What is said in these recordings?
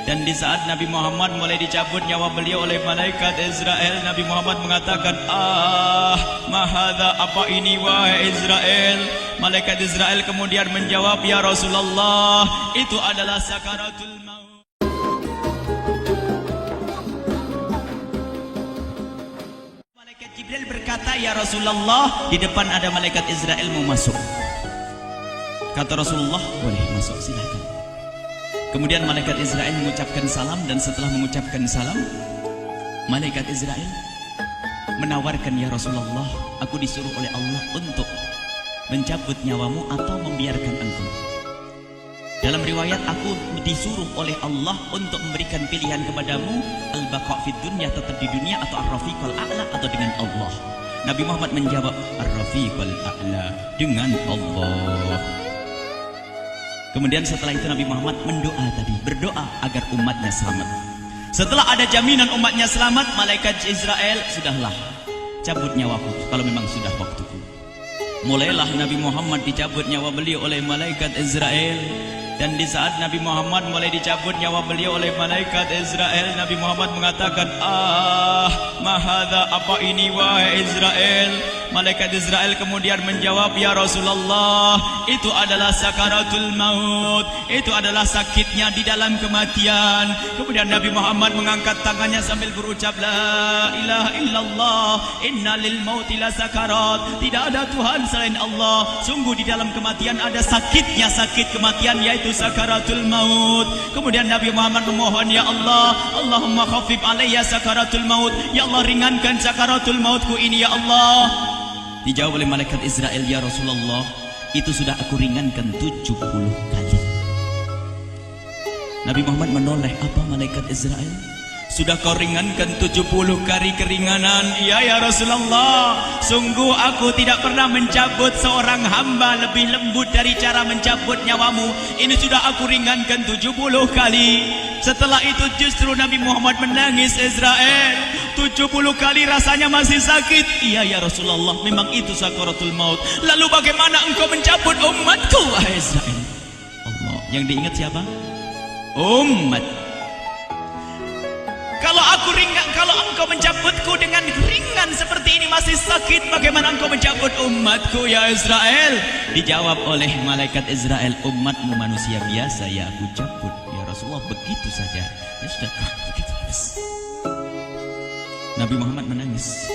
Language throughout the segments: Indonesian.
Dan di saat Nabi Muhammad mulai dicabut nyawa beliau oleh malaikat Israel, Nabi Muhammad mengatakan, mahadha, apa ini wahai Israel? Malaikat Israel kemudian menjawab, ya Rasulullah, itu adalah sakaratul maut. Malaikat Jibril berkata, ya Rasulullah, di depan ada malaikat Israel mau masuk. Kata Rasulullah, boleh masuk, silakan. Kemudian malaikat Israel mengucapkan salam, dan setelah mengucapkan salam, malaikat Israel menawarkan, ya Rasulullah, aku disuruh oleh Allah untuk mencabut nyawamu atau membiarkan engkau. Dalam riwayat, aku disuruh oleh Allah untuk memberikan pilihan kepadamu, al-baqa' fid dunya, tetap di dunia, atau ar-rafiqul a'la, atau dengan Allah. Nabi Muhammad menjawab, ar-rafiqul a'la, dengan Allah. Kemudian setelah itu Nabi Muhammad berdoa agar umatnya selamat. Setelah ada jaminan umatnya selamat, malaikat Israel, sudahlah, cabut nyawaku kalau memang sudah waktuku. Mulailah Nabi Muhammad dicabut nyawa beliau oleh malaikat Israel. Dan di saat Nabi Muhammad mulai dicabut nyawa beliau oleh malaikat Israel, Nabi Muhammad mengatakan, mahadha, apa ini wahai Israel? Malaikat Israel kemudian menjawab, ya Rasulullah, itu adalah sakaratul maut, itu adalah sakitnya di dalam kematian. Kemudian Nabi Muhammad mengangkat tangannya sambil berucap, la ilaha illallah, inna lil mauti la sakarat, tidak ada Tuhan selain Allah, sungguh di dalam kematian ada sakitnya, sakit kematian, yaitu sakaratul maut. Kemudian Nabi Muhammad memohon, ya Allah, Allahumma khafif alayya sakaratul maut, ya Allah, ringankan sakaratul mautku ini, ya Allah. Dijawab oleh malaikat Israel, ya Rasulullah, itu sudah aku ringankan 70 kali. Nabi Muhammad menoleh, apa malaikat Israel? Sudah kau ringankan 70 kali keringanan? Iya ya Rasulullah, sungguh aku tidak pernah mencabut seorang hamba lebih lembut dari cara mencabut nyawamu. Ini sudah aku ringankan 70 kali. Setelah itu justru Nabi Muhammad menangis, Israel, 70 kali rasanya masih sakit. Iya ya Rasulullah, memang itu sakaratul maut. Lalu bagaimana engkau mencabut umatku, wahai Israel? Allah, yang diingat siapa? Umat. Kalau engkau mencabutku dengan ringan seperti ini masih sakit, bagaimana engkau mencabut umatku, ya Israel? Dijawab oleh malaikat Israel, umatmu manusia biasa, ya aku cabut. Ya Rasulullah, begitu saja. Ya sudah, begitu. Nabi Muhammad menangis.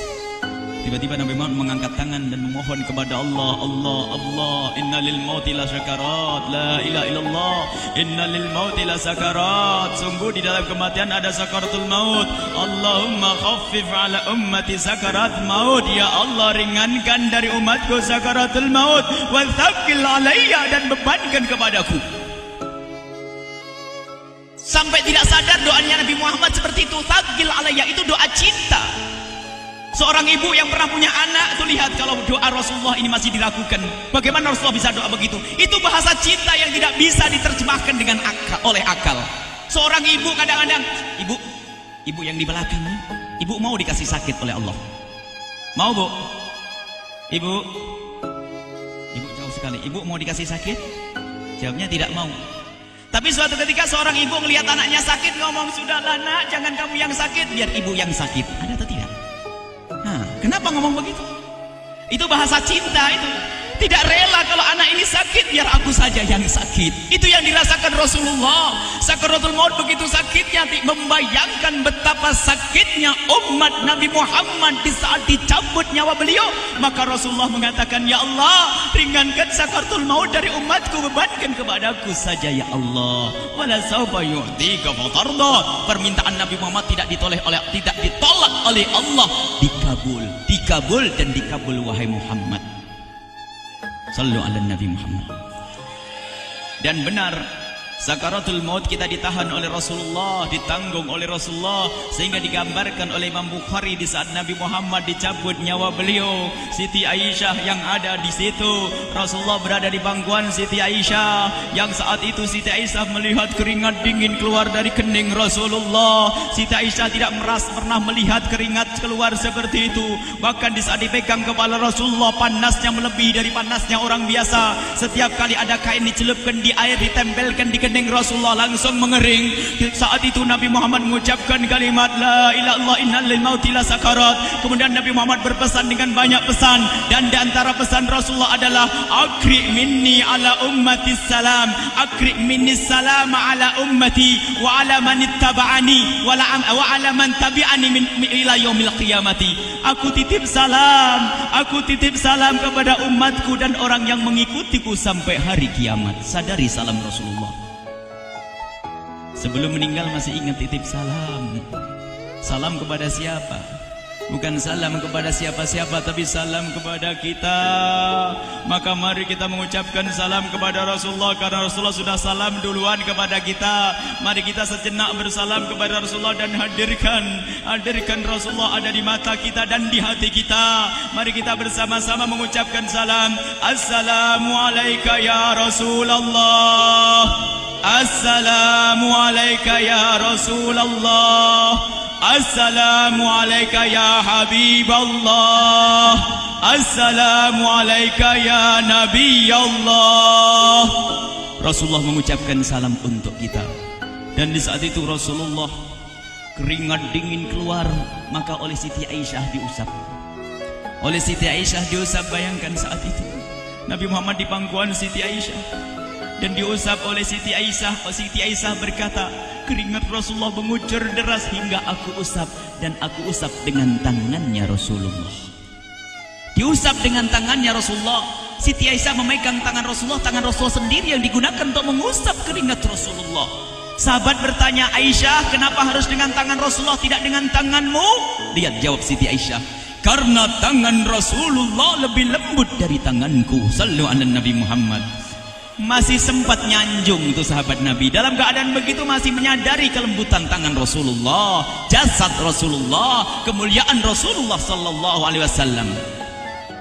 Tiba-tiba Nabi Muhammad mengangkat tangan dan memohon kepada Allah, Allah, inna lil mauti la sakarat, la ilaha illallah, inna lil mauti la sakarat, sungguh di dalam kematian ada sakaratul maut. Allahumma khaffif ala ummati sakarat maut, ya Allah, ringankan dari umatku sakaratul maut, wa thaqqil alayya, dan bebankan kepadaku. Sampai tidak sadar doanya Nabi Muhammad seperti itu, thaqqil alayya, itu doa cinta. Seorang ibu yang pernah punya anak itu, lihat kalau doa Rasulullah ini masih dilakukan, bagaimana Rasulullah bisa doa begitu? Itu bahasa cinta yang tidak bisa diterjemahkan dengan oleh akal. Seorang ibu kadang-kadang, ibu yang di belakang, ibu mau dikasih sakit oleh Allah? Mau, Bu? Ibu jauh sekali. Ibu mau dikasih sakit? Jawabnya tidak mau. Tapi suatu ketika seorang ibu melihat anaknya sakit, ngomong, sudahlah nak, jangan kamu yang sakit, biar ibu yang sakit. Ada atau tidak? Kenapa ngomong begitu? Itu bahasa cinta itu. Tidak rela kalau anak ini sakit, biar aku saja yang sakit. Itu yang dirasakan Rasulullah. Sakaratul maut begitu sakitnya, membayangkan betapa sakitnya umat Nabi Muhammad di saat dicabut nyawa beliau. Maka Rasulullah mengatakan, ya Allah, ringankan sakaratul maut dari umatku, bebankan kepadaku saja, ya Allah. Wala sawfa yu'tika fatarda. Permintaan Nabi Muhammad tidak ditolak oleh Allah, dikabul dan dikabul, wahai Muhammad. Sallu ala Nabi Muhammad. Dan benar, sakaratul maut kita ditahan oleh Rasulullah, ditanggung oleh Rasulullah, sehingga digambarkan oleh Imam Bukhari di saat Nabi Muhammad dicabut nyawa beliau, Siti Aisyah yang ada di situ. Rasulullah berada di pangkuan Siti Aisyah, yang saat itu Siti Aisyah melihat keringat dingin keluar dari kening Rasulullah. Siti Aisyah tidak pernah melihat keringat keluar seperti itu. Bahkan di saat dipegang kepala Rasulullah, panasnya melebihi dari panasnya orang biasa. Setiap kali ada kain dicelupkan di air, ditempelkan di kening Rasulullah langsung mengering. Saat itu Nabi Muhammad mengucapkan kalimat la ilaha illallah innal lil mauti lasakarat. Kemudian Nabi Muhammad berpesan dengan banyak pesan, dan di antara pesan Rasulullah adalah akri minni ala ummati salam, akri minni salam ala ummati wa ala man ittaba'ani wa ala man tabi'ani min ila yaumil qiyamati. Aku titip salam kepada umatku dan orang yang mengikutiku sampai hari kiamat. Sadari salam Rasulullah. Sebelum meninggal masih ingat titip salam. Salam kepada siapa? Bukan salam kepada siapa-siapa, tapi salam kepada kita. Maka mari kita mengucapkan salam kepada Rasulullah, karena Rasulullah sudah salam duluan kepada kita. Mari kita sejenak bersalam kepada Rasulullah dan hadirkan Rasulullah ada di mata kita dan di hati kita. Mari kita bersama-sama mengucapkan salam. Assalamualaikum ya Rasulullah. Assalamualaikum ya Rasulullah. Assalamualaikum ya Habiballah. Assalamualaikum ya Nabi Allah. Rasulullah mengucapkan salam untuk kita. Dan di saat itu Rasulullah keringat dingin keluar, maka oleh Siti Aisyah diusap. Oleh Siti Aisyah diusap, bayangkan saat itu Nabi Muhammad di pangkuan Siti Aisyah dan diusap oleh Siti Aisyah. Siti Aisyah berkata, keringat Rasulullah mengucur deras hingga aku usap, dan aku usap dengan tangannya Rasulullah. Diusap dengan tangannya Rasulullah. Siti Aisyah memegang tangan Rasulullah sendiri yang digunakan untuk mengusap keringat Rasulullah. Sahabat bertanya, Aisyah, kenapa harus dengan tangan Rasulullah tidak dengan tanganmu? Lihat jawab Siti Aisyah, karena tangan Rasulullah lebih lembut dari tanganku. Sallu ala Nabi Muhammad. Masih sempat nyanjung itu sahabat Nabi. Dalam keadaan begitu masih menyadari kelembutan tangan Rasulullah, jasad Rasulullah, kemuliaan Rasulullah sallallahu alaihi wasallam.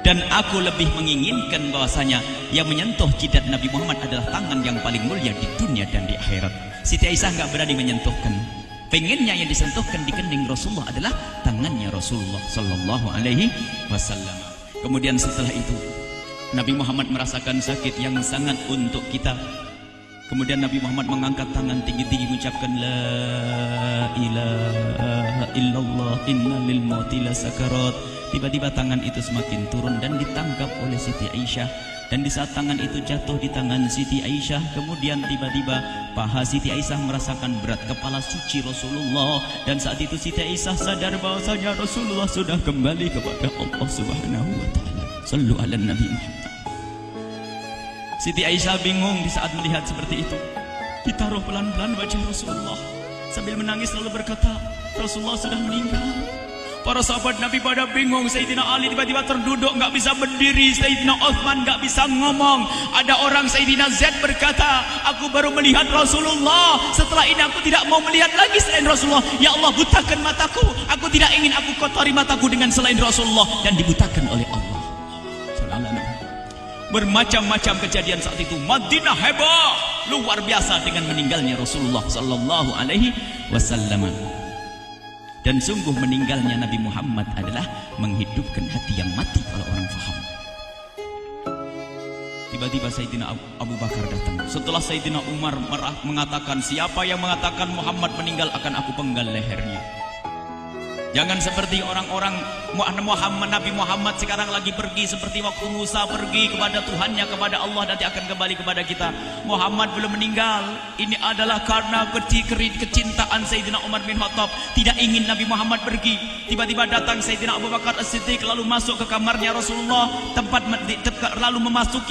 Dan aku lebih menginginkan bahwasanya yang menyentuh jidat Nabi Muhammad adalah tangan yang paling mulia di dunia dan di akhirat. Siti Aisyah enggak berani menyentuhkan. Pengennya yang disentuhkan di kening Rasulullah adalah tangannya Rasulullah sallallahu alaihi wasallam. Kemudian setelah itu Nabi Muhammad merasakan sakit yang sangat untuk kita. Kemudian Nabi Muhammad mengangkat tangan tinggi-tinggi mengucapkan la ilaha illallah innalil mauti lasakarat. Tiba-tiba tangan itu semakin turun dan ditangkap oleh Siti Aisyah. Dan di saat tangan itu jatuh di tangan Siti Aisyah, kemudian tiba-tiba paha Siti Aisyah merasakan berat kepala suci Rasulullah. Dan saat itu Siti Aisyah sadar bahwasanya Rasulullah sudah kembali kepada Allah Subhanahu wa taala. Sallu ala Nabi Muhammad. Siti Aisyah bingung di saat melihat seperti itu. Ditaruh pelan-pelan wajah Rasulullah. Sambil menangis lalu berkata, Rasulullah sudah meninggal. Para sahabat Nabi pada bingung. Sayyidina Ali tiba-tiba terduduk, nggak bisa berdiri. Sayyidina Uthman nggak bisa ngomong. Ada orang Sayyidina Zaid berkata, aku baru melihat Rasulullah. Setelah ini aku tidak mau melihat lagi selain Rasulullah. Ya Allah, butakan mataku. Aku tidak ingin aku kotori mataku dengan selain Rasulullah. Dan dibutakan oleh Allah. Bermacam-macam kejadian saat itu. Madinah heboh, luar biasa dengan meninggalnya Rasulullah sallallahu alaihi wasallam. Dan sungguh meninggalnya Nabi Muhammad adalah menghidupkan hati yang mati kalau orang faham. Tiba-tiba Sayyidina Abu Bakar datang. Setelah Sayyidina Umar mengatakan, siapa yang mengatakan Muhammad meninggal akan aku penggal lehernya. Jangan seperti orang-orang Nabi Muhammad sekarang lagi pergi seperti waktu Musa pergi kepada Tuhannya, kepada Allah, nanti akan kembali kepada kita. Muhammad belum meninggal. Ini adalah karena kecintaan Sayyidina Umar bin Khattab, tidak ingin Nabi Muhammad pergi. Tiba-tiba datang Sayyidina Abu Bakar As-Siddiq lalu masuk ke kamarnya Rasulullah, lalu masuk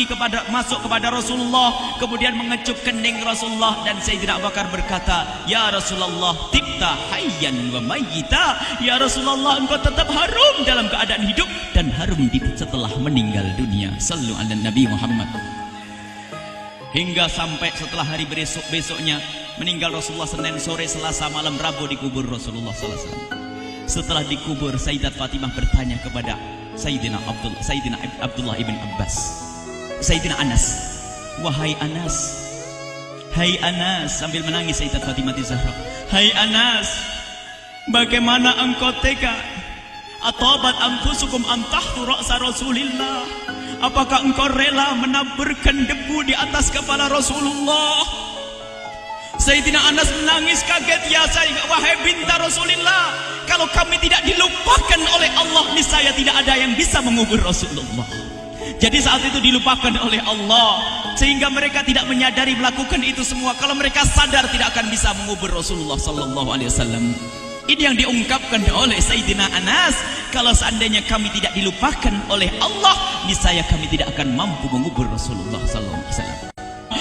kepada Rasulullah, kemudian mengecup kening Rasulullah. Dan Sayyidina Abu Bakar berkata, ya Rasulullah, tibta hayyan wa mayyita. Ya Rasulullah, engkau tetap harum dalam keadaan hidup dan harum setelah meninggal dunia. Sallu ala Nabi Muhammad. Hingga sampai setelah hari besoknya meninggal Rasulullah Senin sore, Selasa malam, Rabu dikubur Rasulullah sallallahu alaihi wasallam. Setelah dikubur, Sayyidat Fatimah bertanya kepada Sayyidina Abdullah ibn Abbas, Sayyidina Anas, wahai Anas, hai Anas, sambil menangis Sayyidat Fatimah Zahra, hai Anas, bagaimana engkau tega? Atabat anfusukum an tahtu ra'sa Rasulillah. Apakah engkau rela menaburkan debu di atas kepala Rasulullah? Sayyidina Anas menangis kaget, ya wahai binta Rasulullah, kalau kami tidak dilupakan oleh Allah, niscaya tidak ada yang bisa mengubur Rasulullah. Jadi saat itu dilupakan oleh Allah, sehingga mereka tidak menyadari melakukan itu semua. Kalau mereka sadar, tidak akan bisa mengubur Rasulullah sallallahu alaihi wasallam. Ini yang diungkapkan oleh Sayyidina Anas. Kalau seandainya kami tidak dilupakan oleh Allah, niscaya kami tidak akan mampu mengubur Rasulullah sallallahu alaihi wasallam.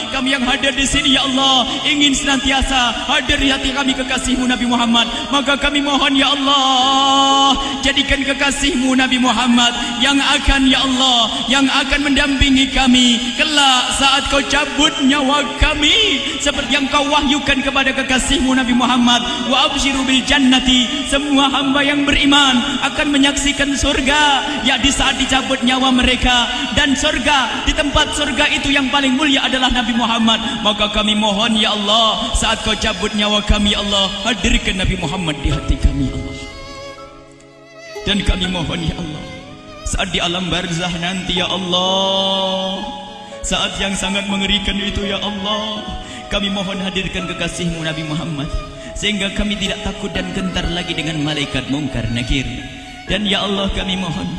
Kami yang hadir di sini, ya Allah, ingin senantiasa hadir di hati kami kekasih-Mu Nabi Muhammad. Maka kami mohon, ya Allah, jadikan kekasih-Mu Nabi Muhammad yang akan, ya Allah, yang akan mendampingi kami kelak saat Kau cabut nyawa kami, seperti yang Kau wahyukan kepada kekasih-Mu Nabi Muhammad. Wa absyiru bil jannati, semua hamba yang beriman akan menyaksikan surga, ya di saat dicabut nyawa mereka. Dan surga, di tempat surga itu yang paling mulia adalah Nabi Muhammad. Maka kami mohon, ya Allah, saat Kau cabut nyawa kami, ya Allah, hadirkan Nabi Muhammad di hati kami, ya Allah. Dan kami mohon, ya Allah, saat di alam barzah nanti, ya Allah, saat yang sangat mengerikan itu, ya Allah, kami mohon hadirkan kekasih-Mu Nabi Muhammad, sehingga kami tidak takut dan gentar lagi dengan malaikat mungkar nakir. Dan ya Allah, kami mohon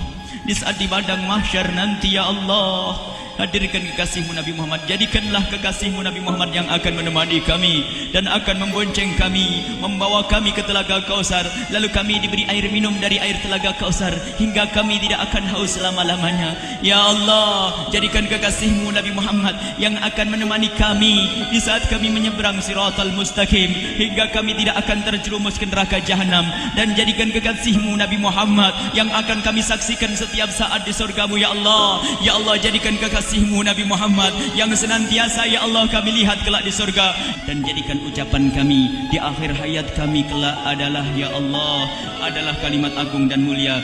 di saat di padang mahsyar nanti, ya Allah, hadirkan kekasih-Mu Nabi Muhammad. Jadikanlah kekasih-Mu Nabi Muhammad yang akan menemani kami dan akan membonceng kami, membawa kami ke telaga Kausar. Lalu kami diberi air minum dari air telaga Kausar hingga kami tidak akan haus selama-lamanya. Ya Allah, jadikan kekasih-Mu Nabi Muhammad yang akan menemani kami di saat kami menyeberang Siratal Mustaqim hingga kami tidak akan terjerumus ke neraka Jahanam. Dan jadikan kekasih-Mu Nabi Muhammad yang akan kami saksikan setiap saat di surga-Mu, ya Allah. Ya Allah, jadikan kekasih-Mu Nabi Muhammad yang senantiasa, ya Allah, kami lihat kelak di surga. Dan jadikan ucapan kami di akhir hayat kami kelak adalah, ya Allah, adalah kalimat agung dan mulia,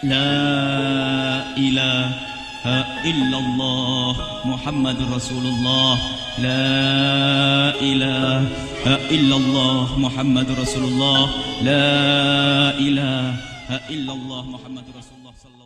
La ilaha illallah Muhammadur Rasulullah. La ilaha illallah Muhammadur Rasulullah. La ilaha illallah Muhammadur Rasulullah sallallahu